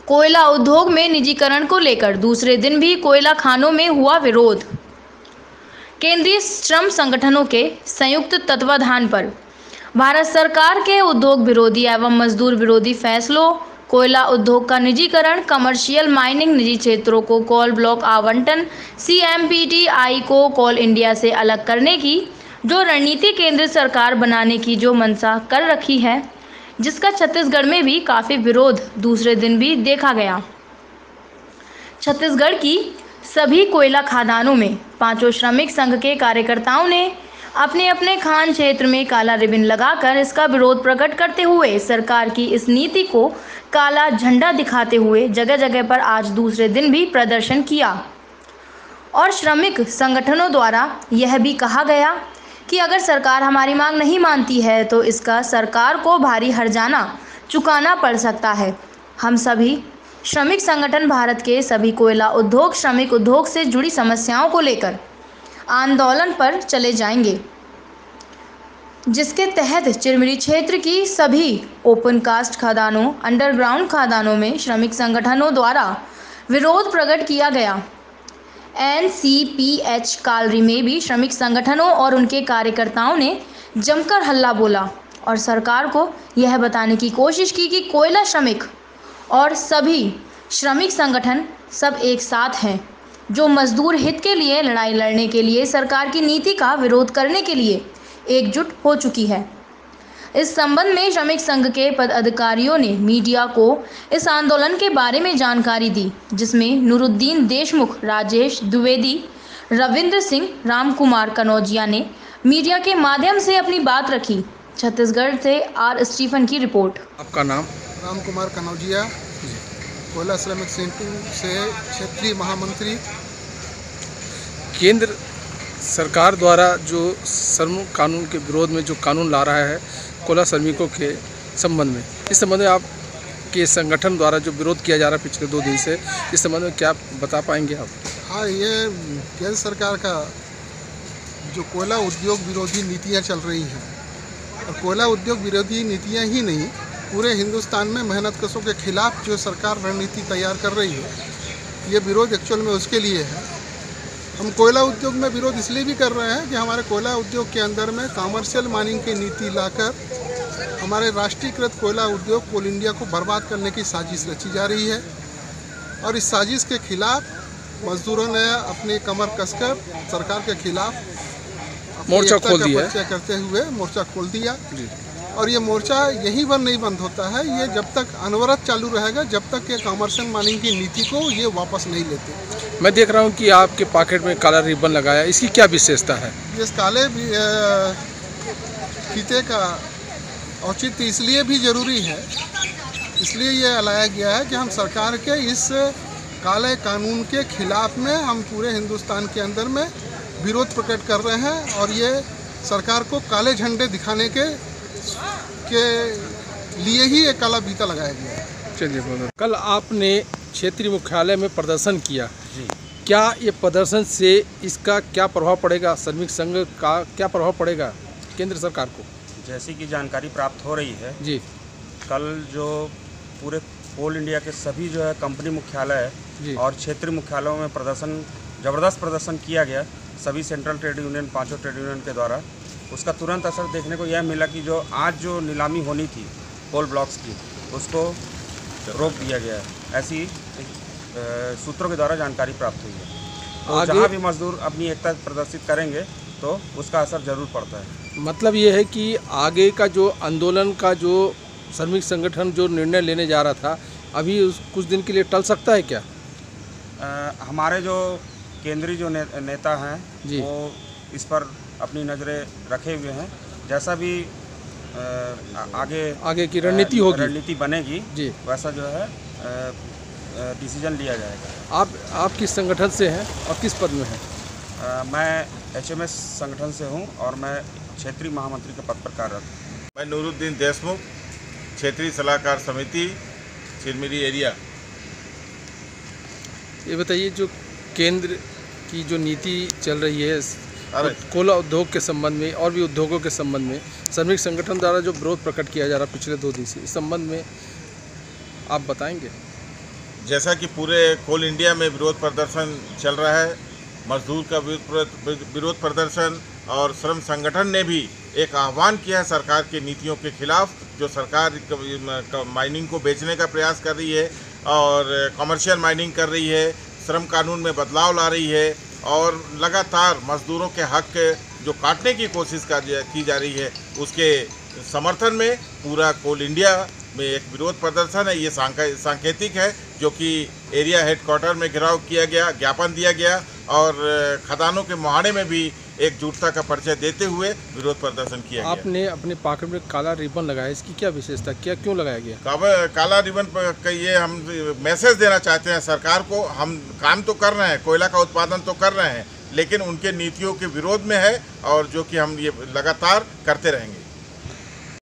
कोयला उद्योग में निजीकरण को लेकर दूसरे दिन भी कोयला खानों में हुआ विरोध। केंद्रीय श्रम संगठनों के संयुक्त तत्वाधान पर भारत सरकार के उद्योग विरोधी एवं मजदूर विरोधी फैसलों, कोयला उद्योग का निजीकरण, कमर्शियल माइनिंग, निजी क्षेत्रों को कोल ब्लॉक आवंटन, सीएमपीटीआई को कोल इंडिया से अलग करने की जो रणनीति केंद्र सरकार बनाने की जो मंशा कर रखी है, जिसका छत्तीसगढ़ में भी काफ़ी विरोध दूसरे दिन भी देखा गया। छत्तीसगढ़ की सभी कोयला खदानों में पांचों श्रमिक संघ के कार्यकर्ताओं ने अपने अपने खान क्षेत्र में काला रिबन लगाकर इसका विरोध प्रकट करते हुए सरकार की इस नीति को काला झंडा दिखाते हुए जगह जगह पर आज दूसरे दिन भी प्रदर्शन किया। और श्रमिक संगठनों द्वारा यह भी कहा गया कि अगर सरकार हमारी मांग नहीं मानती है तो इसका सरकार को भारी हर्जाना चुकाना पड़ सकता है। हम सभी श्रमिक संगठन भारत के सभी कोयला उद्योग श्रमिक उद्योग से जुड़ी समस्याओं को लेकर आंदोलन पर चले जाएंगे, जिसके तहत चिरमिरी क्षेत्र की सभी ओपन कास्ट खदानों, अंडरग्राउंड खदानों में श्रमिक संगठनों द्वारा विरोध प्रकट किया गया। एनसीपीएच कालरी में भी श्रमिक संगठनों और उनके कार्यकर्ताओं ने जमकर हल्ला बोला और सरकार को यह बताने की कोशिश की कि कोयला श्रमिक और सभी श्रमिक संगठन सब एक साथ हैं, जो मजदूर हित के लिए लड़ाई लड़ने के लिए सरकार की नीति का विरोध करने के लिए एकजुट हो चुकी है। इस संबंध में श्रमिक संघ के पदाधिकारियों ने मीडिया को इस आंदोलन के बारे में जानकारी दी, जिसमें नूरुद्दीन देशमुख, राजेश द्विवेदी, रविंद्र सिंह, रामकुमार कनौजिया ने मीडिया के माध्यम से अपनी बात रखी। छत्तीसगढ़ से आर स्टीफन की रिपोर्ट। आपका नाम? रामकुमार कनौजिया, कोयला श्रमिक संगठन से क्षेत्रीय महामंत्री। केंद्र सरकार द्वारा जो श्रम कानून के विरोध में जो कानून ला रहा है कोयला श्रमिकों के संबंध में, इस संबंध में आपके संगठन द्वारा जो विरोध किया जा रहा है पिछले 2 दिन से, इस संबंध में क्या बता पाएंगे आप? हाँ, ये केंद्र सरकार का जो कोयला उद्योग विरोधी नीतियाँ चल रही हैं, और कोयला उद्योग विरोधी नीतियाँ ही नहीं, पूरे हिंदुस्तान में मेहनत कशों के खिलाफ जो सरकार रणनीति तैयार कर रही है, ये विरोध एक्चुअल में उसके लिए है। हम कोयला उद्योग में विरोध इसलिए भी कर रहे हैं कि हमारे कोयला उद्योग के अंदर में कमर्शियल माइनिंग की नीति लाकर हमारे राष्ट्रीयकृत कोयला उद्योग कोल इंडिया को बर्बाद करने की साजिश रची जा रही है। और इस साजिश के खिलाफ मजदूरों ने अपनी कमर कसकर सरकार के खिलाफ मोर्चा खोल दिया, करते हुए मोर्चा खोल दिया। और ये मोर्चा यहीं पर नहीं बंद होता है, ये जब तक अनवरत चालू रहेगा, जब तक ये कमर्शियल माइनिंग की नीति को ये वापस नहीं लेते। मैं देख रहा हूँ कि आपके पॉकेट में काला रिबन लगाया, इसकी क्या विशेषता है? इस काले फीते का औचित्य इसलिए भी ज़रूरी है, इसलिए ये लाया गया है कि हम सरकार के इस काले कानून के खिलाफ में हम पूरे हिंदुस्तान के अंदर में विरोध प्रकट कर रहे हैं। और ये सरकार को काले झंडे दिखाने के लिए ही एक काला फीता लगाया गया है। चलिए, कल आपने क्षेत्रीय मुख्यालय में प्रदर्शन किया जी, क्या ये प्रदर्शन से इसका क्या प्रभाव पड़ेगा, श्रमिक संघ का क्या प्रभाव पड़ेगा केंद्र सरकार को? जैसी कि जानकारी प्राप्त हो रही है जी, कल जो पूरे कोल इंडिया के सभी जो है कंपनी मुख्यालय और क्षेत्रीय मुख्यालयों में ज़बरदस्त प्रदर्शन किया गया, सभी central trade union, 5 trade union के द्वारा। उसका तुरंत असर देखने को यह मिला कि जो आज जो नीलामी होनी थी कोल ब्लॉक्स की, उसको रोक दिया गया है, ऐसी सूत्रों के द्वारा जानकारी प्राप्त हुई है। तो जहाँ भी मजदूर अपनी एकता प्रदर्शित करेंगे तो उसका असर जरूर पड़ता है। मतलब ये है कि आगे का जो आंदोलन का जो श्रमिक संगठन जो निर्णय लेने जा रहा था, अभी कुछ दिन के लिए टल सकता है क्या? हमारे जो केंद्रीय जो नेता हैं वो इस पर अपनी नज़रें रखे हुए हैं। जैसा भी आगे की रणनीति बनेगी जी, वैसा जो है डिसीजन लिया जाएगा। आप किस संगठन से हैं और किस पद में हैं? मैं HMS संगठन से हूं और मैं क्षेत्रीय महामंत्री के पद पर कार्यरत हूँ। मैं नूरुद्दीन देशमुख, क्षेत्रीय सलाहकार समिति चिरमिरी एरिया। ये बताइए, जो केंद्र की जो नीति चल रही है कोयला उद्योग के संबंध में और भी उद्योगों के संबंध में, श्रमिक संगठन द्वारा जो विरोध प्रकट किया जा रहा है पिछले 2 दिन से, इस संबंध में आप बताएंगे? जैसा कि पूरे कोल इंडिया में विरोध प्रदर्शन चल रहा है, मजदूर का विरोध प्रदर्शन और श्रम संगठन ने भी एक आह्वान किया है सरकार की नीतियों के खिलाफ, जो सरकार माइनिंग को बेचने का प्रयास कर रही है और कमर्शियल माइनिंग कर रही है, श्रम कानून में बदलाव ला रही है और लगातार मजदूरों के हक जो काटने की कोशिश की जा रही है, उसके समर्थन में पूरा कोल इंडिया में एक विरोध प्रदर्शन है। ये सांकेतिक है जो कि एरिया हेडक्वार्टर में घेराव किया गया, ज्ञापन दिया गया और खदानों के मुहाने में भी एकजुटता का परिचय देते हुए विरोध प्रदर्शन किया गया। आपने अपने पॉकेट में काला रिबन लगाया, इसकी क्या विशेषता, क्यों लगाया गया? काला रिबन का ये हम मैसेज देना चाहते हैं सरकार को। हम काम तो कर रहे हैं, कोयला का उत्पादन तो कर रहे हैं, लेकिन उनके नीतियों के विरोध में है और जो कि हम ये लगातार करते रहेंगे।